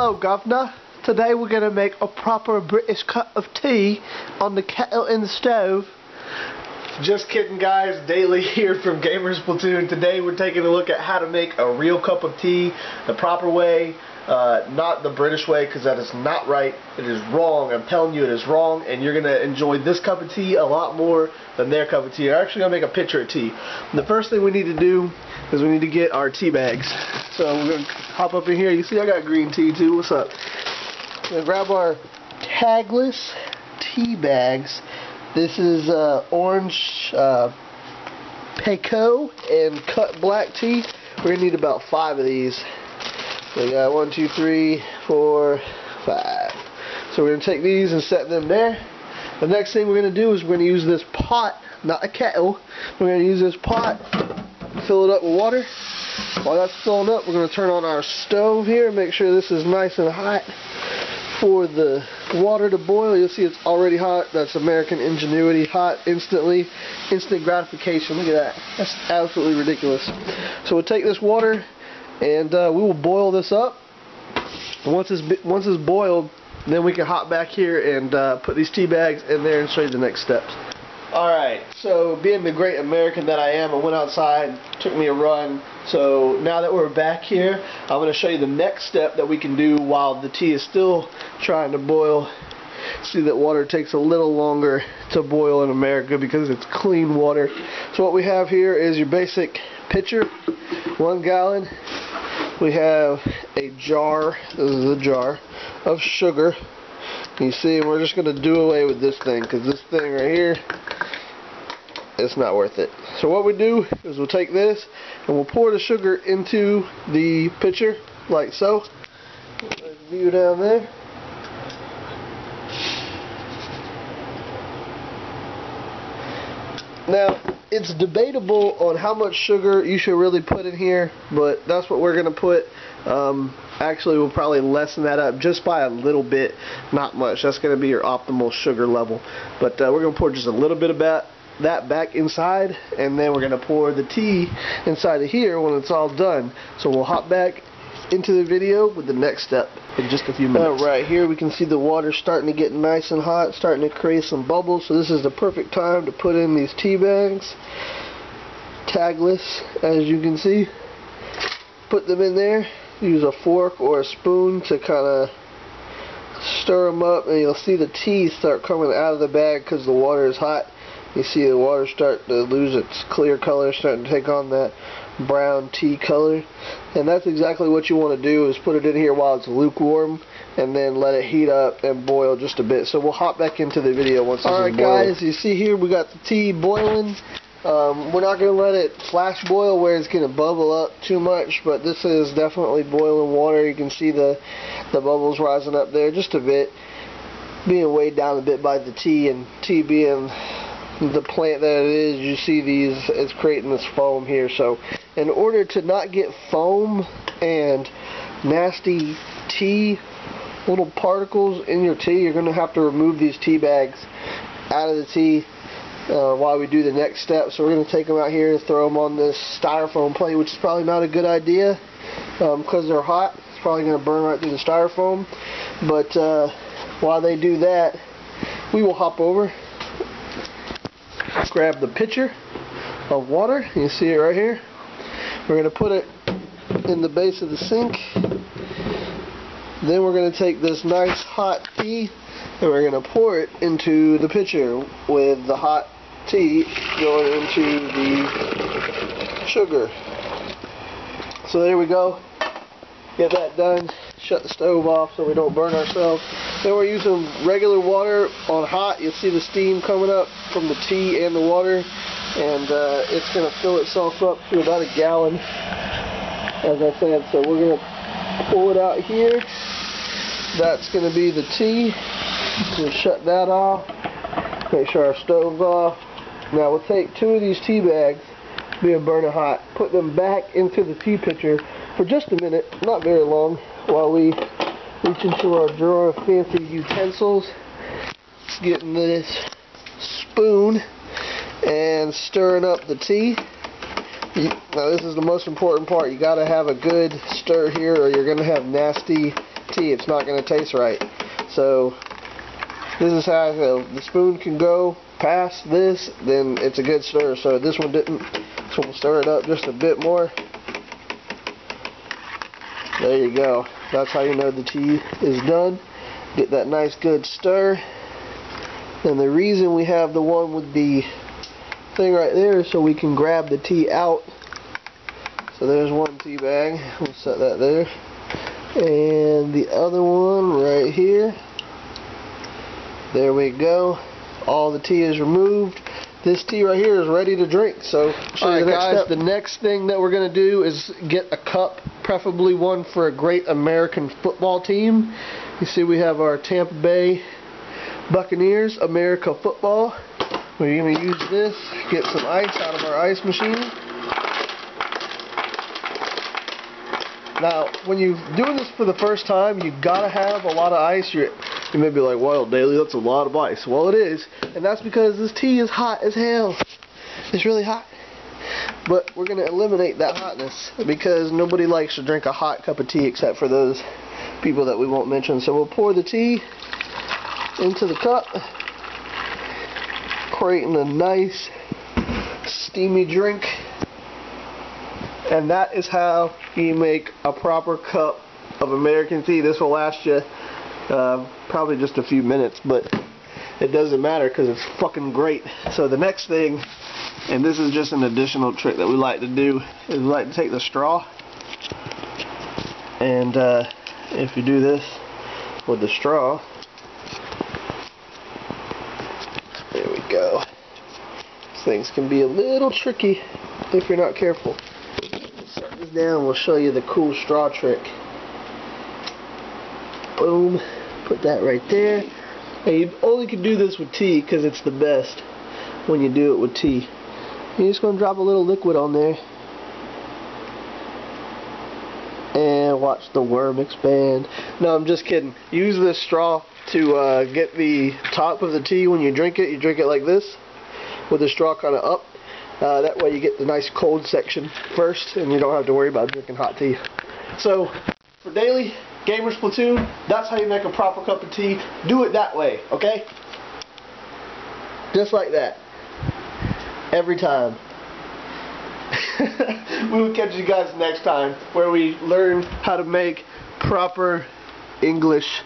Hello, Governor. Today we're going to make a proper British cup of tea on the kettle in the stove. Just kidding, guys. Daily here from GamersPlatoon. Today we're taking a look at how to make a real cup of tea the proper way, not the British way, because that is not right. It is wrong. I'm telling you, it is wrong, and you're going to enjoy this cup of tea a lot more than their cup of tea. I'm actually going to make a picture of tea. And the first thing we need to do is we need to get our tea bags. So we're going to hop up in here. You see I got green tea too. What's up? We're going to grab our tagless tea bags. This is orange Peco and cut black tea. We're going to need about 5 of these. So we got 1, 2, 3, 4, 5. So we're going to take these and set them there. The next thing we're going to do is we're going to use this pot, not a kettle. We're going to use this pot, fill it up with water. While that's filling up, we're going to turn on our stove here and make sure this is nice and hot for the water to boil. You'll see it's already hot. That's American ingenuity. Hot instantly. Instant gratification. Look at that. That's absolutely ridiculous. So we'll take this water and we will boil this up. Once it's boiled, then we can hop back here and put these tea bags in there and show you the next steps. Alright, so being the great American that I am, I went outside, took me a run. So now that we're back here, I'm going to show you the next step that we can do while the tea is still trying to boil. See that water takes a little longer to boil in America because it's clean water. So what we have here is your basic pitcher, 1 gallon. We have a jar, this is a jar, of sugar. You see, we're just going to do away with this thing because this thing right here, it's not worth it. So what we do is we'll take this and we'll pour the sugar into the pitcher like so. View down there. Now, it's debatable on how much sugar you should really put in here, but that's what we're going to put. Actually, we'll probably lessen that up just by a little bit, not much. That's going to be your optimal sugar level. But we're going to pour just a little bit of that back inside, and then we're going to pour the tea inside of here when it's all done. So we'll hop back into the video with the next step in just a few minutes. Alright, here we can see the water starting to get nice and hot, starting to create some bubbles. So this is the perfect time to put in these tea bags. Tagless, as you can see. Put them in there. Use a fork or a spoon to kind of stir them up, and you'll see the tea start coming out of the bag because the water is hot. You see the water start to lose its clear color, starting to take on that brown tea color. And that's exactly what you want to do, is put it in here while it's lukewarm and then let it heat up and boil just a bit. So we'll hop back into the video once this is boiled. Alright guys, you see here we got the tea boiling. We're not going to let it flash boil where it's going to bubble up too much, but this is definitely boiling water. You can see the bubbles rising up there just a bit, being weighed down a bit by the tea, and tea being the plant that it is, you see these, it's creating this foam here. So in order to not get foam and nasty tea little particles in your tea, you're going to have to remove these tea bags out of the tea while we do the next step. So we're going to take them out here and throw them on this styrofoam plate, which is probably not a good idea because they're hot. It's probably going to burn right through the styrofoam. But while they do that, we will hop over, grab the pitcher of water. You see it right here. We're going to put it in the base of the sink. Then we're going to take this nice hot tea and we're going to pour it into the pitcher with the hot tea going into the sugar. So there we go. Get that done. Shut the stove off so we don't burn ourselves. Then we're using regular water on hot. You'll see the steam coming up from the tea and the water, and it's going to fill itself up to about 1 gallon, as I said. So we're going to pull it out here. That's going to be the tea. We'll shut that off. Make sure our stove's off. Now we'll take 2 of these tea bags, being burning hot, put them back into the tea pitcher for just a minute, not very long, while we reach into our drawer of fancy utensils, getting this spoon and stirring up the tea. Now this is the most important part. You got to have a good stir here or you're going to have nasty tea. It's not going to taste right. So this is how the spoon can go past this, then it's a good stir. So this one didn't, so we'll stir it up just a bit more. There you go. That's how you know the tea is done. Get that nice good stir. And the reason we have the one with the thing right there is so we can grab the tea out. So there's one tea bag. We'll set that there. And the other one right here. There we go. All the tea is removed. This tea right here is ready to drink. So, alright guys, the next thing that we're going to do is get a cup, preferably one for a great American football team. You see we have our Tampa Bay Buccaneers America football. We're going to use this, get some ice out of our ice machine. Now, when you're doing this for the first time, you gotta have a lot of ice. You may be like, "Well, Daily, that's a lot of ice." Well, it is, and that's because this tea is hot as hell. It's really hot. But we're gonna eliminate that hotness because nobody likes to drink a hot cup of tea except for those people that we won't mention. So we'll pour the tea into the cup, creating a nice steamy drink. And that is how you make a proper cup of American tea. This will last you probably just a few minutes, but it doesn't matter because it's fucking great. So the next thing, and this is just an additional trick that we like to do, is we like to take the straw, and if you do this with the straw, there we go. Things can be a little tricky if you're not careful. Set this down, we'll show you the cool straw trick. Boom, put that right there. And you only can do this with tea because it's the best when you do it with tea. You're just going to drop a little liquid on there and watch the worm expand. No, I'm just kidding. Use this straw to get the top of the tea when you drink it. You drink it like this with the straw kind of up. That way you get the nice cold section first and you don't have to worry about drinking hot tea. So, for Daily, GamersPlatoon, that's how you make a proper cup of tea. Do it that way, okay? Just like that. Every time. We will catch you guys next time where we learn how to make proper English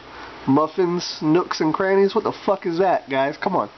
muffins, nooks and crannies. What the fuck is that, guys? Come on.